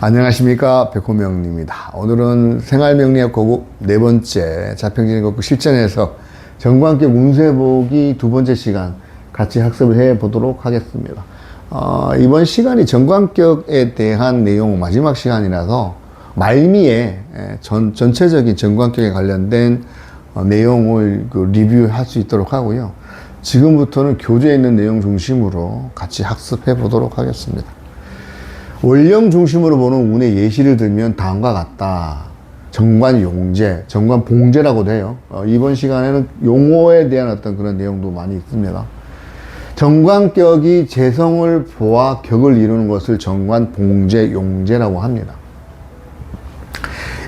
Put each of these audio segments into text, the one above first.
안녕하십니까, 백호명입니다. 오늘은 생활명리학 고급 네 번째 자평진행 거국 실전에서 정관격 운세보기 두 번째 시간 같이 학습을 해 보도록 하겠습니다. 이번 시간이 정관격에 대한 내용 마지막 시간이라서 말미에 전체적인 정관격에 관련된 내용을 리뷰할 수 있도록 하고요. 지금부터는 교재에 있는 내용 중심으로 같이 학습해 보도록 하겠습니다. 원령 중심으로 보는 운의 예시를 들면 다음과 같다. 정관용재, 정관봉재라고도 해요. 이번 시간에는 용어에 대한 어떤 그런 내용도 많이 있습니다. 정관격이 재성을 보아 격을 이루는 것을 정관봉재, 용재라고 합니다.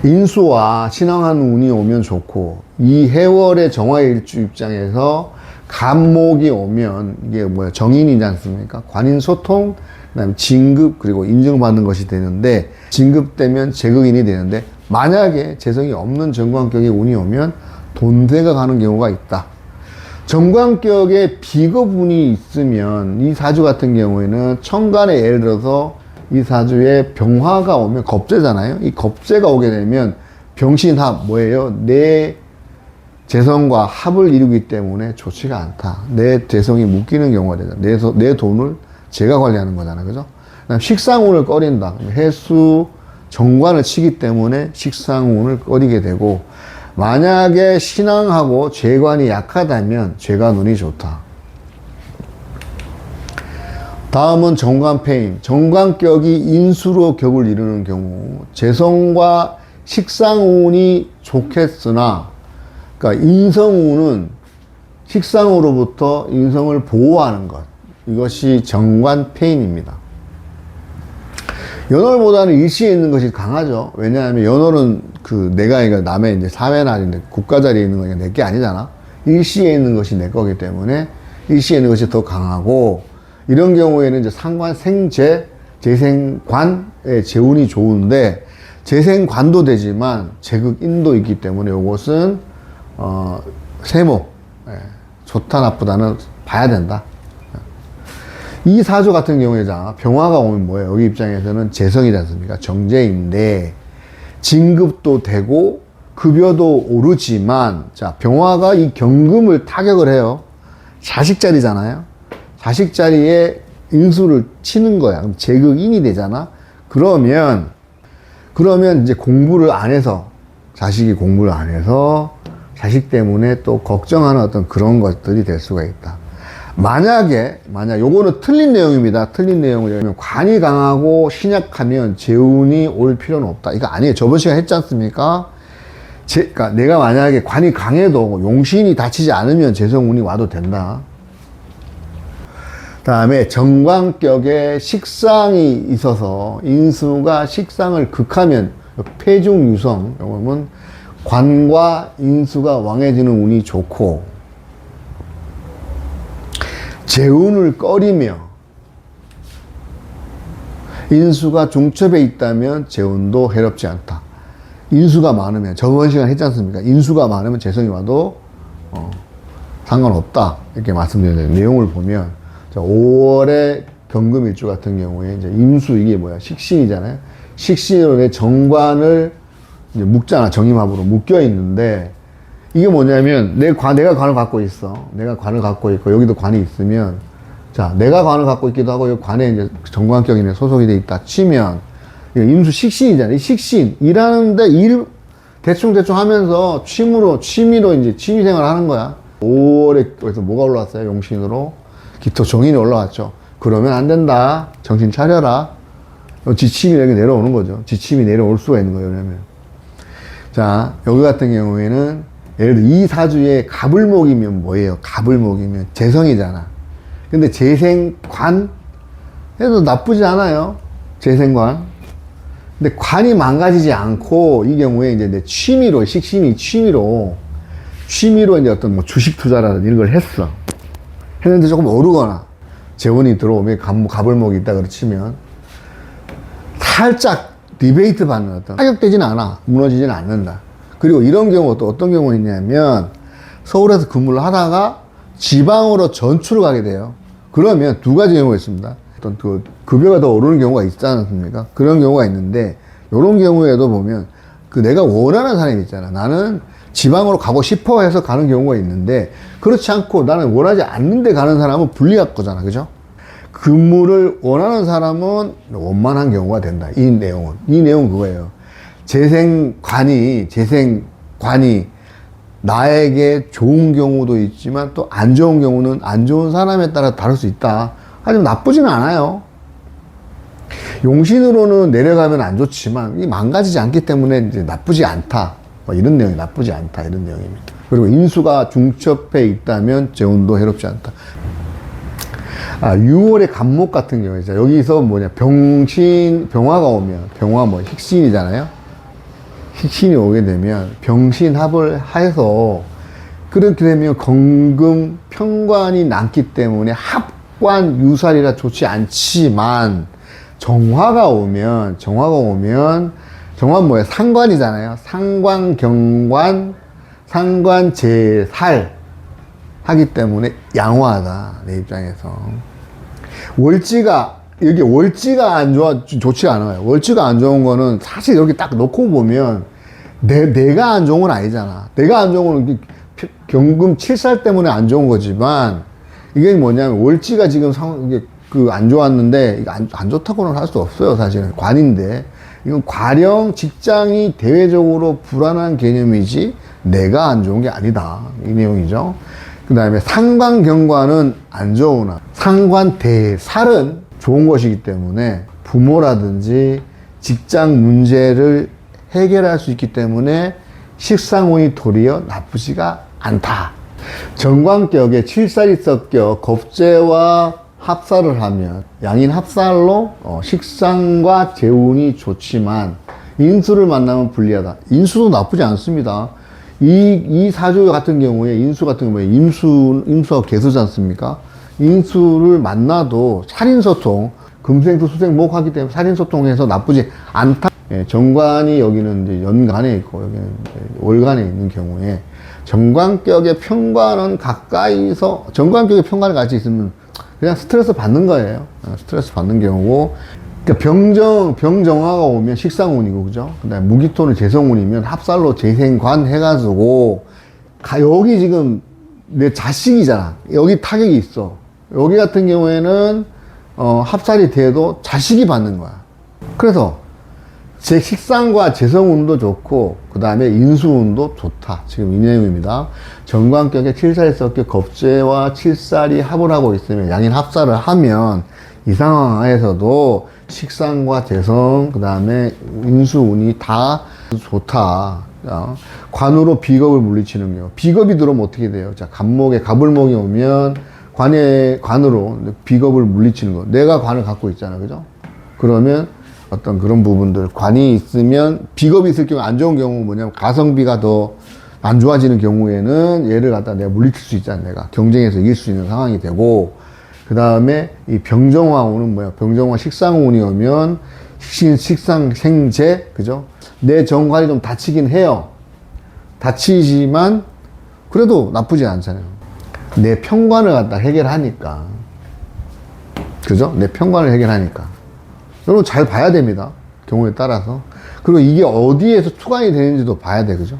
인수와 신앙한 운이 오면 좋고, 이 해월의 정화일주 입장에서 간목이 오면 이게 뭐야, 정인이지 않습니까? 관인소통, 그다음에 진급, 그리고 인정받는 것이 되는데, 진급되면 재극인이 되는데, 만약에 재성이 없는 정관격에 운이 오면 돈세가 가는 경우가 있다. 정관격에 비겁운이 있으면 이 사주 같은 경우에는 천간에 예를 들어서 이 사주에 병화가 오면 겁재잖아요. 이 겁재가 오게 되면 병신합 뭐예요? 내 재성과 합을 이루기 때문에 좋지가 않다. 내 재성이 묶이는 경우가 되죠. 내 돈을 제가 관리하는 거잖아요. 그죠? 식상운을 꺼린다. 해수 정관을 치기 때문에 식상운을 꺼리게 되고, 만약에 신앙하고 재관이 약하다면 재관운이 좋다. 다음은 정관패임. 정관격이 인수로 격을 이루는 경우, 재성과 식상운이 좋겠으나, 그러니까 인성운은 식상으로부터 인성을 보호하는 것. 이것이 정관패인입니다. 연월보다는 일시에 있는 것이 강하죠. 왜냐하면 연월은 내가 남의 이제 사회날인데 국가 자리에 있는 거니까 내 게 아니잖아. 일시에 있는 것이 내 거기 때문에 일시에 있는 것이 더 강하고, 이런 경우에는 이제 상관, 생재, 재생관의 재운이 좋은데, 재생관도 되지만 재극인도 있기 때문에 이것은 세목, 좋다 나쁘다는 봐야 된다. 이 사주 같은 경우에 병화가 오면 뭐예요? 여기 입장에서는 재성이지 않습니까? 정재인데 진급도 되고 급여도 오르지만, 자, 병화가 이 경금을 타격을 해요. 자식 자리잖아요. 자식 자리에 인수를 치는 거야. 그럼 재극인이 되잖아. 그러면 이제 공부를 안 해서, 자식이 공부를 안 해서 자식 때문에 또 걱정하는 어떤 그런 것들이 될 수가 있다. 만약 요거는 틀린 내용입니다. 틀린 내용을 관이 강하고 신약하면 재운이 올 필요는 없다. 이거 아니에요. 저번 시간에 했지 않습니까? 그러니까 내가 만약에 관이 강해도 용신이 다치지 않으면 재성운이 와도 된다. 다음에 정관격에 식상이 있어서 인수가 식상을 극하면 폐중유성, 요거는 관과 인수가 왕해지는 운이 좋고, 재운을 꺼리며 인수가 중첩에 있다면 재운도 해롭지 않다. 인수가 많으면, 저번 시간 했지 않습니까? 인수가 많으면 재성이 와도 상관없다. 이렇게 말씀드렸는데, 내용을 보면 5월의 경금일주 같은 경우에 이제 임수, 이게 뭐야? 식신이잖아요. 식신으로 내 정관을 이제 묶잖아. 정임합으로 묶여 있는데, 이게 뭐냐면, 내가 관을 갖고 있어. 내가 관을 갖고 있고, 여기도 관이 있으면, 자, 내가 관을 갖고 있기도 하고, 여기 관에 이제 정관격이네 소속이 돼 있다 치면, 임수 식신이잖아. 이 식신, 일하는데 대충 하면서 취미로 이제 취미생활 하는 거야. 5월에, 그래서 뭐가 올라왔어요? 용신으로. 기토 정인이 올라왔죠. 그러면 안 된다. 정신 차려라. 지침이 여기 내려오는 거죠. 지침이 내려올 수가 있는 거예요. 왜냐면. 자, 여기 같은 경우에는, 예를 들어 이 사주에 갑을목이면 뭐예요? 갑을목이면 재성이잖아. 근데 재생관 해도 나쁘지 않아요. 재생관. 근데 관이 망가지지 않고, 이 경우에 이제 내 취미로, 식신이 취미로 이제 어떤 뭐 주식 투자라든지 이런 걸 했어. 했는데 조금 오르거나 재원이 들어오면 갑을목이 있다 그러치면 살짝 리베이트 받는 어떤, 타격되지는 않아. 무너지지는 않는다. 그리고 이런 경우 또 어떤 경우가 있냐면, 서울에서 근무를 하다가 지방으로 전출을 가게 돼요. 그러면 두 가지 경우가 있습니다. 어떤 그 급여가 더 오르는 경우가 있지 않습니까? 그런 경우가 있는데, 이런 경우에도 보면 그 내가 원하는 사람이 있잖아. 나는 지방으로 가고 싶어 해서 가는 경우가 있는데, 그렇지 않고 나는 원하지 않는데 가는 사람은 불리할 거잖아. 그죠? 근무를 원하는 사람은 원만한 경우가 된다. 이 내용은 그거예요. 재생관이 나에게 좋은 경우도 있지만 또 안 좋은 경우는 안 좋은 사람에 따라 다를 수 있다. 하지만 나쁘지는 않아요. 용신으로는 내려가면 안 좋지만 이 망가지지 않기 때문에 이제 나쁘지 않다. 뭐 이런 내용이 나쁘지 않다. 이런 내용입니다. 그리고 인수가 중첩해 있다면 재운도 해롭지 않다. 6월의 간목 같은 경우에 여기서 병화가 오면 병화 식신이잖아요. 식신이 오게 되면 병신합을 해서 그렇게 되면 건금 편관이 남기 때문에 합관 유살이라 좋지 않지만 정화가 오면 상관이잖아요. 상관 경관 상관 제살 하기 때문에 양호하다. 내 입장에서 월지가 좋지 않아요. 월지가 안 좋은 거는 사실 여기 딱 놓고 보면 내가 안 좋은 건 아니잖아. 내가 안 좋은 건 경금 7살 때문에 안 좋은 거지만 이게 뭐냐면 월지가 지금 안 좋았는데 안 좋다고는 할 수 없어요. 사실은 관인데 이건 과령 직장이 대외적으로 불안한 개념이지 내가 안 좋은 게 아니다. 이 내용이죠. 그 다음에 상관경관은 안 좋으나 상관대살은 좋은 것이기 때문에 부모라든지 직장 문제를 해결할 수 있기 때문에 식상운이 도리어 나쁘지가 않다. 정관격에 7살이 섞여 겁재와 합살을 하면 양인 합살로 식상과 재운이 좋지만 인수를 만나면 불리하다. 인수도 나쁘지 않습니다. 이 사주 같은 경우에 임수가 개수지 않습니까? 인수를 만나도 살인소통, 금생수 수생목 하기 때문에 살인소통해서 나쁘지 않다. 정관이 여기는 이제 연간에 있고 여기는 월간에 있는 경우에 정관격의 편관은 가까이서 정관격의 편관이 같이 있으면 그냥 스트레스 받는 거예요. 스트레스 받는 경우고. 그러니까 병정화가 오면 식상운이고, 그죠? 그 다음에 무기토는 재성운이면 합살로 재생관 해가지고, 여기 지금 내 자식이잖아. 여기 타격이 있어. 여기 같은 경우에는, 합살이 돼도 자식이 받는 거야. 그래서, 제 식상과 재성운도 좋고, 그 다음에 인수운도 좋다. 지금 이 내용입니다. 정관격에 7살이 섞여 겁재와 7살이 합을 하고 있으면, 양인 합살을 하면, 이 상황 하에서도 식상과 재성, 그 다음에 인수운이 다 좋다. 관으로 비겁을 물리치는 경우. 비겁이 들어오면 어떻게 돼요? 자, 갑을목이 오면 관으로 비겁을 물리치는 거. 내가 관을 갖고 있잖아. 그죠? 그러면 어떤 그런 부분들, 관이 있으면 비겁이 있을 경우 안 좋은 경우 뭐냐면 가성비가 더 안 좋아지는 경우에는 얘를 갖다 내가 물리칠 수 있잖아. 내가 경쟁에서 이길 수 있는 상황이 되고, 그 다음에 이 병정화운은 뭐야? 병정화 식상운이 오면 식상생재, 그죠? 내 정관이 좀 다치긴 해요. 다치지만 그래도 나쁘지 않잖아요. 내 편관을 갖다 해결하니까, 그죠? 내 편관을 해결하니까. 여러분 잘 봐야 됩니다. 경우에 따라서. 그리고 이게 어디에서 투관이 되는지도 봐야 돼, 그죠?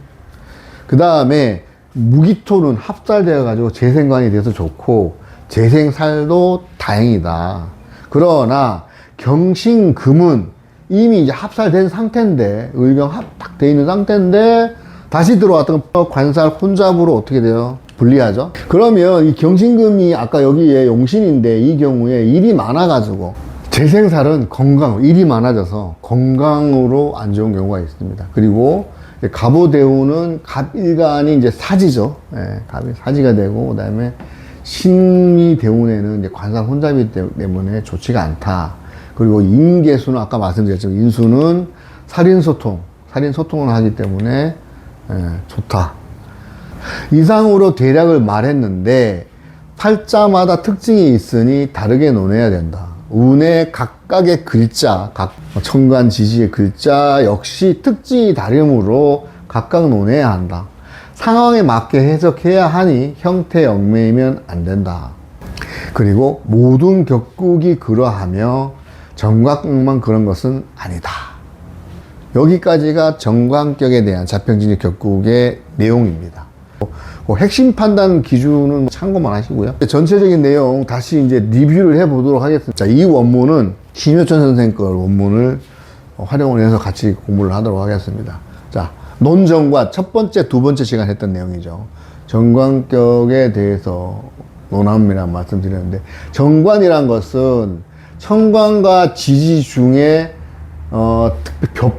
그 다음에 무기토는 합살되어 가지고 재생관이 돼서 좋고, 재생살도 다행이다. 그러나 경신금은 이미 이제 합살된 상태인데, 의병 딱 돼 있는 상태인데 다시 들어왔던 관살 혼잡으로 어떻게 돼요? 불리하죠. 그러면 이 경신금이 아까 여기에 용신인데 이 경우에 일이 많아가지고 재생살은 일이 많아져서 건강으로 안 좋은 경우가 있습니다. 그리고 갑오대운은 갑일간이 이제 사지죠. 갑이 사지가 되고, 그 다음에 신미대운에는 이제 관살 혼잡이기 때문에 좋지가 않다. 그리고 인계수는 아까 말씀드렸지만 인수는 살인소통을 하기 때문에 좋다. 이상으로 대략을 말했는데 팔자마다 특징이 있으니 다르게 논해야 된다. 운의 각각의 글자, 천간지지의 글자 역시 특징이 다르므로 각각 논해야 한다. 상황에 맞게 해석해야 하니 형태 얽매이면 안 된다. 그리고 모든 격국이 그러하며 정관격만 그런 것은 아니다. 여기까지가 정관격에 대한 자평진리 격국의 내용입니다. 그 핵심 판단 기준은 참고만 하시고요. 전체적인 내용 다시 이제 리뷰를 해보도록 하겠습니다. 자, 이 원문은 심효천 선생 거 원문을 활용을 해서 같이 공부를 하도록 하겠습니다. 자, 논정관 첫 번째, 두 번째 시간 했던 내용이죠. 정관격에 대해서 논함이라는 말씀드렸는데, 정관이란 것은 천관과 지지 중에 특히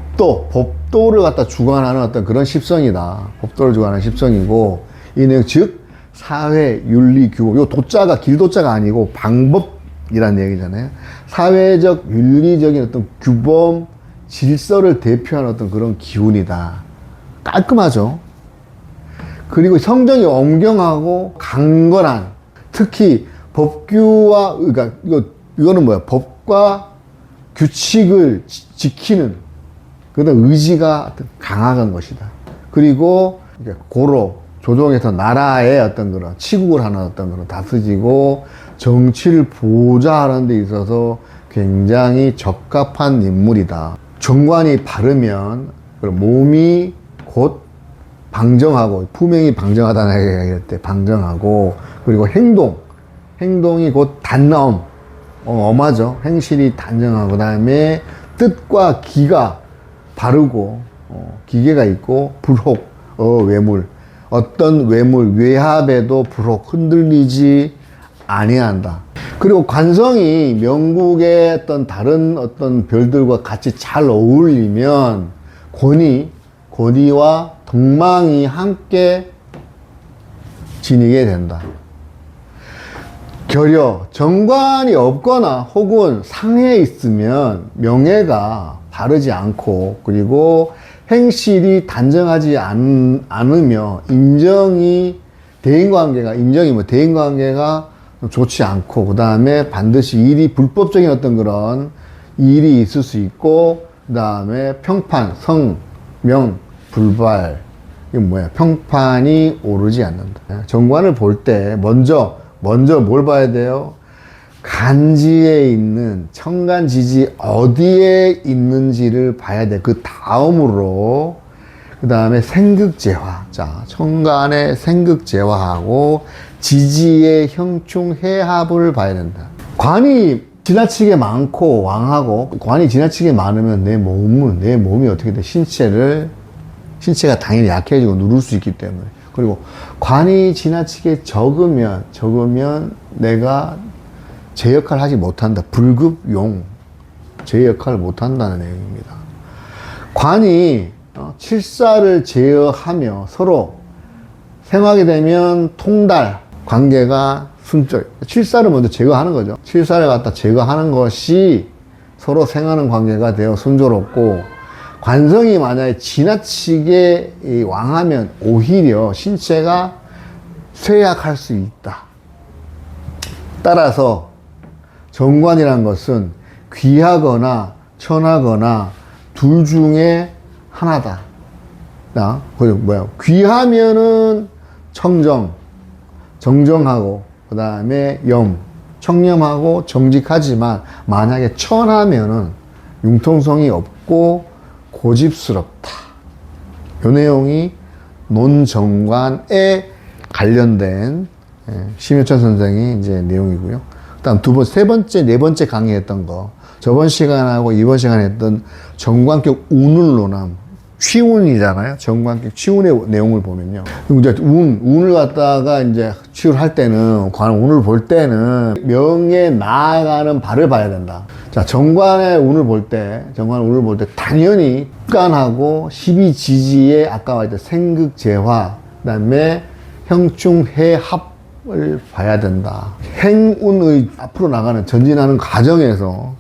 법도를 갖다 주관하는 어떤 그런 십성이다. 법도를 주관하는 십성이고, 이 내용 즉 사회, 윤리, 규범. 요 도자가 길도자가 아니고 방법이라는 얘기잖아요. 사회적, 윤리적인 어떤 규범, 질서를 대표하는 어떤 그런 기운이다. 깔끔하죠. 그리고 성정이 엄경하고 강건한, 특히 법규와, 그러니까 이거는 뭐야? 법과 규칙을 지키는 그런 의지가 강한 것이다. 그리고 고로 조정에서 나라의 어떤 그런 치국을 하는 어떤 그런 다스지고 정치를 보좌하는 데 있어서 굉장히 적합한 인물이다. 정관이 바르면 몸이 곧 방정하고, 품행이 방정하다는 얘기할 때 방정하고, 그리고 행동이 곧 단엄, 엄하죠. 행실이 단정하고, 그 다음에 뜻과 기가 바르고, 기계가 있고, 불혹, 외물. 어떤 외물, 외합에도 불혹, 흔들리지 아니한다. 그리고 관성이 명국의 다른 어떤 별들과 같이 잘 어울리면 권위와 덕망이 함께 지니게 된다. 결여, 정관이 없거나 혹은 상해에 있으면 명예가 바르지 않고, 그리고 행실이 단정하지 않으며 대인관계가 좋지 않고, 그 다음에 반드시 일이 불법적인 어떤 그런 일이 있을 수 있고, 그 다음에 평판, 명, 불발. 이게 뭐야? 평판이 오르지 않는다. 정관을 볼 때 먼저 뭘 봐야 돼요? 간지에 있는 청간지지 어디에 있는지를 봐야 돼. 그 다음으로 그 다음에 생극재화. 자, 청간의 생극재화하고 지지의 형충해합을 봐야 된다. 관이 지나치게 많고 왕하고, 관이 지나치게 많으면 내 몸이 어떻게 돼? 신체가 당연히 약해지고 누를 수 있기 때문에. 그리고 관이 지나치게 적으면 내가 제 역할을 하지 못한다. 불급용. 제 역할을 못한다는 내용입니다. 관이 칠사를 제어하며 서로 생하게 되면 통달, 관계가 순절. 칠사를 먼저 제거하는 거죠. 칠사를 갖다 제거하는 것이 서로 생하는 관계가 되어 순조롭고, 관성이 만약에 지나치게 왕하면 오히려 신체가 쇠약할 수 있다. 따라서 정관이란 것은 귀하거나 천하거나 둘 중에 하나다. 귀하면은 정정하고, 그 다음에 청렴하고 정직하지만, 만약에 천하면은 융통성이 없고 고집스럽다. 이 내용이 논정관에 관련된 심효천 선생의 이제 내용이고요. 그다음 세 번째, 네 번째 강의했던 거, 저번 시간하고 이번 시간에 했던 정관격 운을론함, 취운이잖아요. 정관격 취운의 내용을 보면요. 이제 운을 갖다가 이제 취를 할 때는, 운을 볼 때는 명에 나아가는 바를 봐야 된다. 자, 정관의 운을 볼 때 당연히 습관하고 십이지지에 아까 말했던 생극재화, 그 다음에 형충해합을 봐야 된다. 행운의 앞으로 나가는, 전진하는 과정에서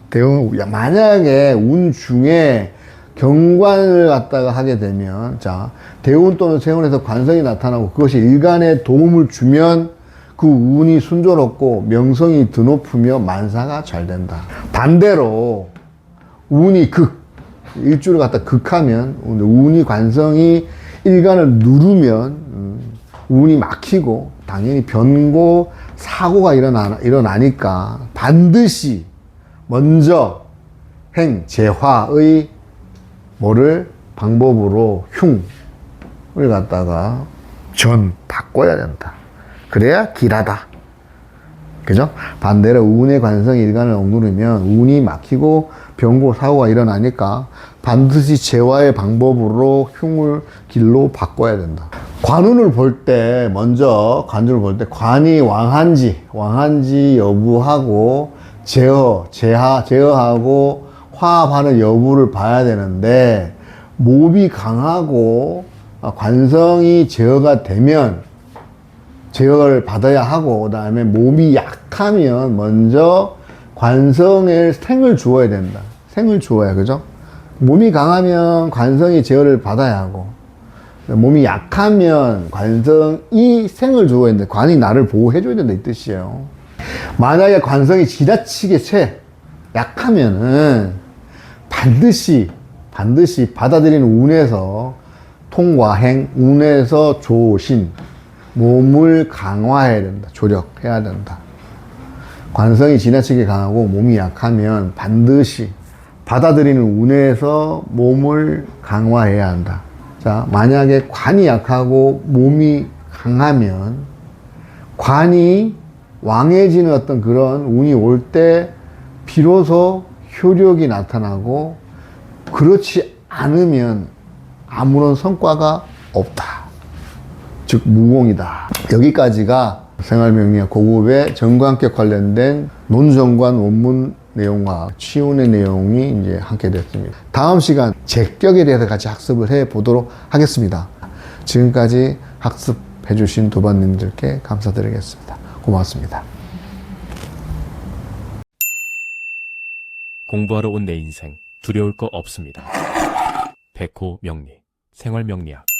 만약에 운 중에 경관을 갖다가 하게 되면, 자, 대운 또는 세운에서 관성이 나타나고 그것이 일간에 도움을 주면 그 운이 순조롭고 명성이 드높으며 만사가 잘 된다. 반대로 운이 일주를 갖다 극하면, 운이 관성이 일간을 누르면 운이 막히고 당연히 변고 사고가 일어나니까 반드시 먼저 재화의 뭐를 방법으로 흉을 갖다가 바꿔야 된다. 그래야 길하다. 그죠? 반대로 운의 관성이 일간을 억누르면 운이 막히고 병고 사고가 일어나니까 반드시 재화의 방법으로 흉을 길로 바꿔야 된다. 관운을 볼 때, 먼저 관주를 볼 때 관이 왕한지 여부하고 제어하고 화합하는 여부를 봐야 되는데, 몸이 강하고 관성이 제어가 되면 제어를 받아야 하고, 그 다음에 몸이 약하면 먼저 관성에 생을 주어야 된다. 생을 주어야, 그죠? 몸이 강하면 관성이 제어를 받아야 하고, 몸이 약하면 관성이 생을 주어야 된다. 관이 나를 보호해줘야 된다, 이 뜻이에요. 만약에 관성이 지나치게 약하면은 반드시 받아들이는 운에서 통과행, 운에서 조신, 몸을 강화해야 된다. 조력해야 된다. 관성이 지나치게 강하고 몸이 약하면 반드시 받아들이는 운에서 몸을 강화해야 한다. 자, 만약에 관이 약하고 몸이 강하면 관이 왕해지는 어떤 그런 운이 올 때 비로소 효력이 나타나고, 그렇지 않으면 아무런 성과가 없다. 즉 무공이다. 여기까지가 생활명리학 고급의 정관격 관련된 논정관 원문 내용과 치운의 내용이 이제 함께 됐습니다. 다음 시간 제격에 대해서 같이 학습을 해 보도록 하겠습니다. 지금까지 학습해 주신 도반님들께 감사드리겠습니다. 고맙습니다. 공부하러 온 내 인생 두려울 거 없습니다. 백호 명리 생활명리학.